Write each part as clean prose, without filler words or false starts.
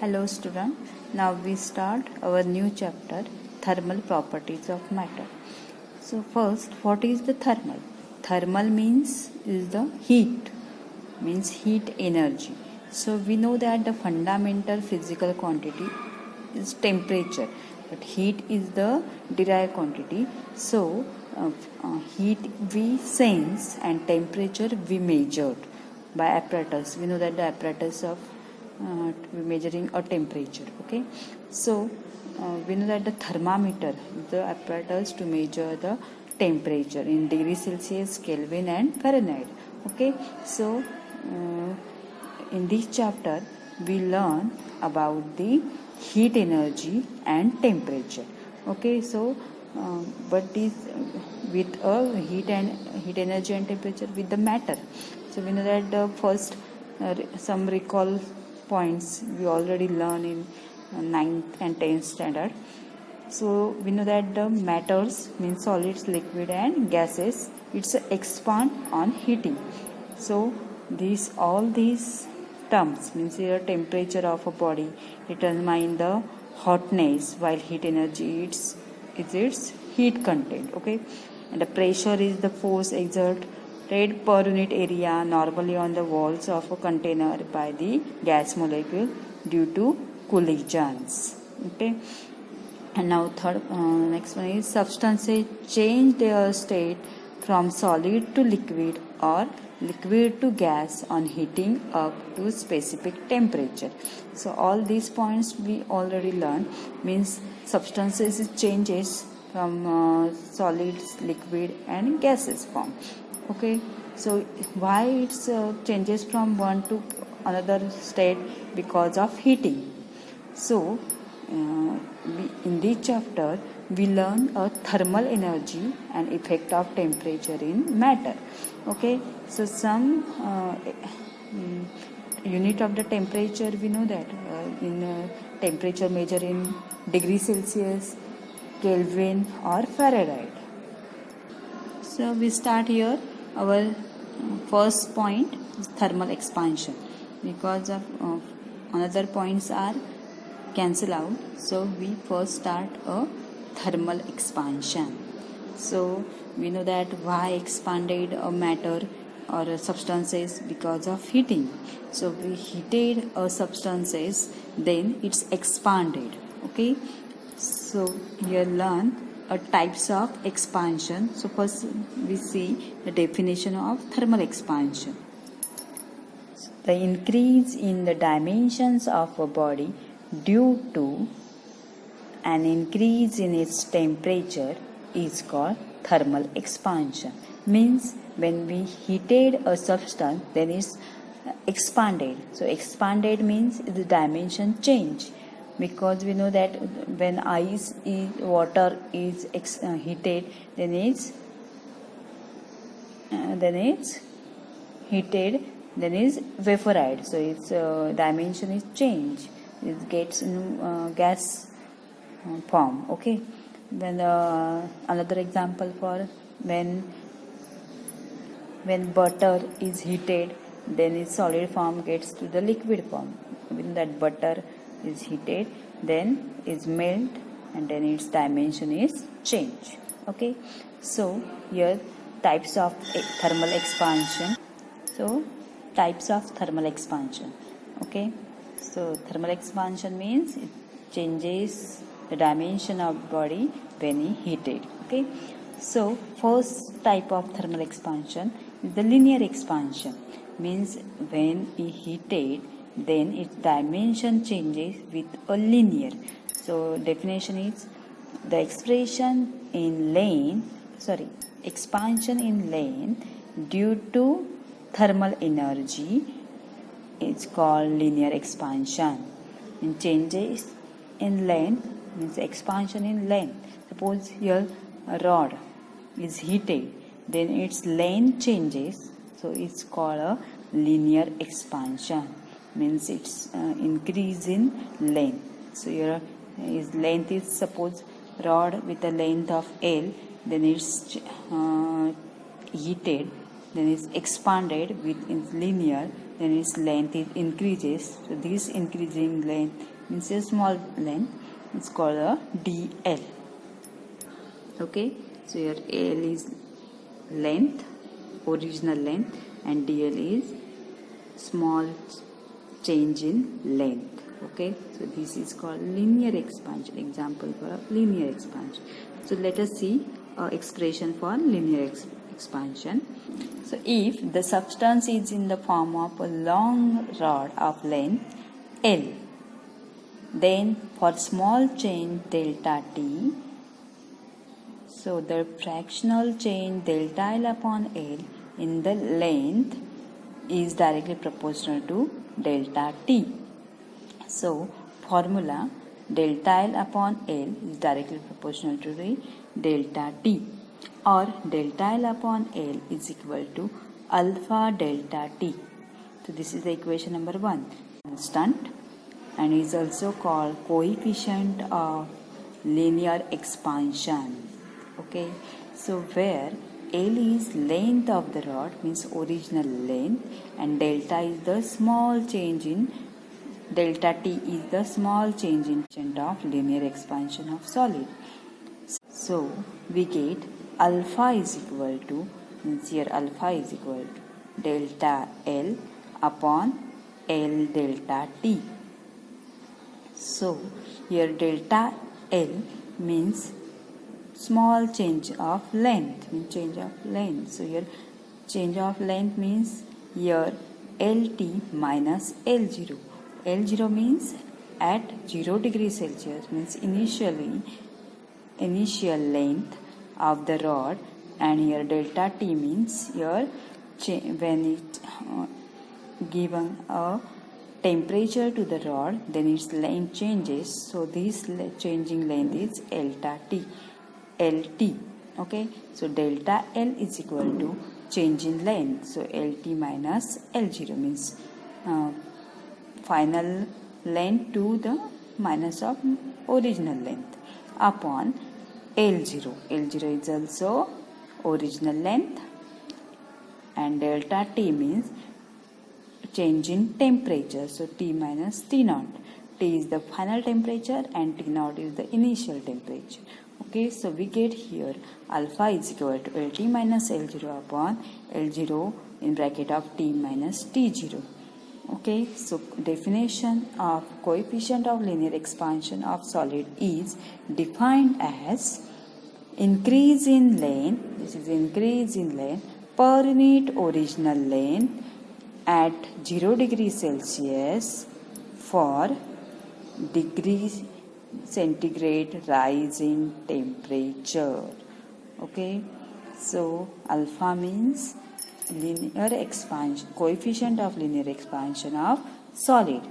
Hello student, now we start our new chapter, thermal properties of matter. So first, what is the thermal? Thermal means is the heat, means heat energy. So we know that the fundamental physical quantity is temperature, but heat is the derived quantity. So heat we sense and temperature we measured by apparatus. We know that the apparatus of measuring a temperature. Okay, so we know that the thermometer is the apparatus to measure the temperature in degree Celsius, Kelvin and Fahrenheit. Okay, so in this chapter we learn about the heat energy and temperature. Okay, so but this with a heat energy and temperature with the matter. So we know that the first some recall points we already learn in 9th and 10th standard. So we know that the matters means solids, liquid and gases, it's expand on heating. So all these terms means the temperature of a body determine the hotness, while heat energy is its heat content. Okay, and the pressure is the force exerted per unit area normally on the walls of a container by the gas molecule due to collisions. Okay, and now next one is substances change their state from solid to liquid or liquid to gas on heating up to specific temperature. So all these points we already learned, means substances changes from solids, liquid and gases form. Okay, so why it's changes from one to another state? Because of heating. So in this chapter we learn a thermal energy and effect of temperature in matter. Okay, so some unit of the temperature we know that in temperature measure in degree Celsius, Kelvin or Fahrenheit. So we start here. Our first point is thermal expansion, because of another points are cancel out. So we first start a thermal expansion. So we know that why expanded a matter or a substances? Because of heating. So we heated a substances, then it's expanded. Okay, so here learn types of expansion. So first we see the definition of thermal expansion. The increase in the dimensions of a body due to an increase in its temperature is called thermal expansion. Means when we heated a substance, then it's expanded. So expanded means the dimension change, because we know that when water is heated, then it's heated, then is vaporized. So its dimension is changed. It gets in gas form. Okay. When another example for when butter is heated, then its solid form gets to the liquid form. When that butter is heated, then is melt, and then its dimension is changed. Okay, so here types of thermal expansion. So types of thermal expansion. Okay, so thermal expansion means it changes the dimension of body when heated. Okay, so first type of thermal expansion is the linear expansion. Means when heated, then its dimension changes with a linear. So definition is the expansion in length due to thermal energy is called linear expansion. In changes in length means expansion in length. Suppose here a rod is heated, then its length changes, so it's called a linear expansion. Means it's increase in length. So your length is, suppose rod with a length of L, then it's heated, then it's expanded with its linear, then its length increases. So this increasing length means a small length. It's called a dl. Okay, so here L is length, original length, and dl is small change in length. Okay, so this is called linear expansion. Example for a linear expansion. So let us see expression for linear expansion. So if the substance is in the form of a long rod of length L, then for small change delta T, so the fractional change delta L upon L in the length is directly proportional to delta T. So formula delta L upon L is directly proportional to the delta T, or delta L upon L is equal to alpha delta T. So this is the equation number 1. Constant, and is also called coefficient of linear expansion. Okay, so where L is length of the rod, means original length, and delta is the small change in delta T is the small change in coefficient of linear expansion of solid. So we get alpha is equal to, means here alpha is equal to delta L upon L delta T. So here delta L means small change of length, So here change of length means here LT minus L0. L0 means at 0 degrees Celsius, means initial length of the rod, and here delta T means here when it given a temperature to the rod, then its length changes. So this changing length is delta T, LT. Okay, so delta L is equal to change in length. So LT minus L0 means final length to the minus of original length upon L0. L0 is also original length, and delta T means change in temperature. So T minus T naught. T is the final temperature and T naught is the initial temperature. Okay, so we get here alpha is equal to LT minus L0 upon L0 in bracket of T minus T0. Okay, so definition of coefficient of linear expansion of solid is defined as increase in length, this is increase in length per unit original length at 0 degrees Celsius for degree centigrade rise in temperature. Okay, so alpha means linear expansion, coefficient of linear expansion of solid,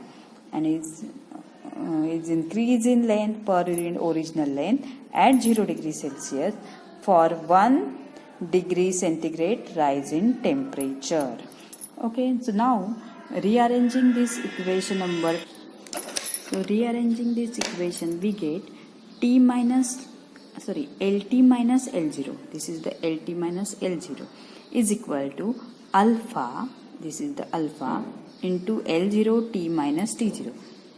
and is increase in length per unit original length at 0 degrees Celsius for 1 degree centigrade rise in temperature. Okay, so now rearranging this equation number, we get LT minus L0, this is the LT minus L0 is equal to alpha, this is the alpha, into L0 T minus T0,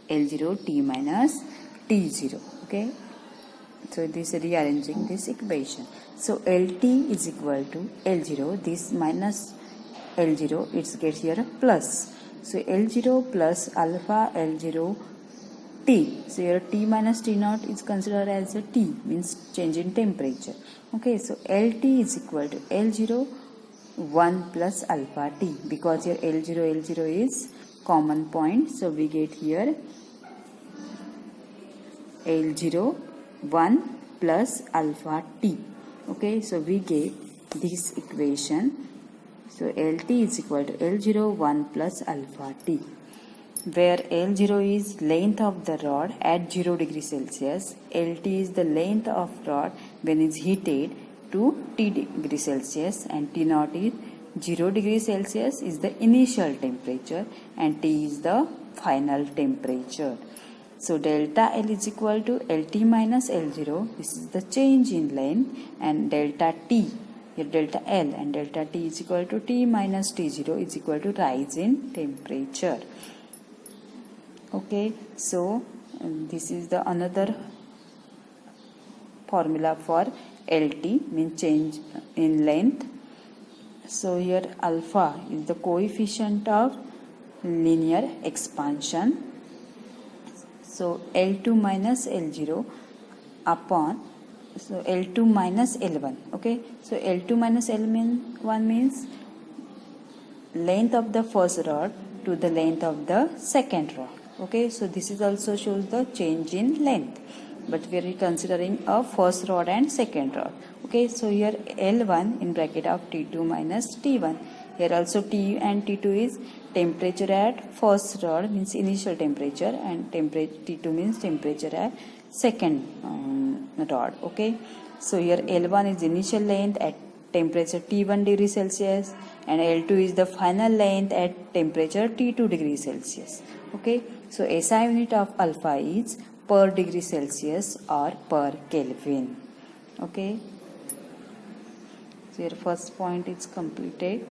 L0 T minus T0. Okay, so this is rearranging this equation. So LT is equal to L0, this minus L0, it gets here a plus. So L0 plus alpha L0 T. So here T minus T naught is considered as a T, means change in temperature. Okay, so LT is equal to L0 1 plus alpha T, because here L0 is common point. So we get here L0 1 plus alpha T. Okay, so we get this equation. So LT is equal to L0 1 plus alpha T, where L0 is length of the rod at 0 degrees Celsius, LT is the length of rod when it is heated to T degree Celsius, and T naught is 0 degrees Celsius is the initial temperature and T is the final temperature. So delta L is equal to LT minus L0, this is the change in length, and delta T here delta L, and delta T is equal to T minus T0 is equal to rise in temperature. Okay, so this is the another formula for LT, means change in length. So here alpha is the coefficient of linear expansion. So L2 minus L0 upon, so L2 minus L1. Okay, so L2 minus L1 means length of the first rod to the length of the second rod. Okay, so this is also shows the change in length, but we are considering a first rod and second rod. Okay, so here L1 in bracket of T2 minus T1. Here also T and T2 is temperature at first rod, means initial temperature, and T2 means temperature at second rod. Okay, so here L1 is initial length at temperature T1 degree Celsius, and L2 is the final length at temperature T2 degree Celsius. Okay, so SI unit of alpha is per degree Celsius or per Kelvin. Okay, so your first point is completed.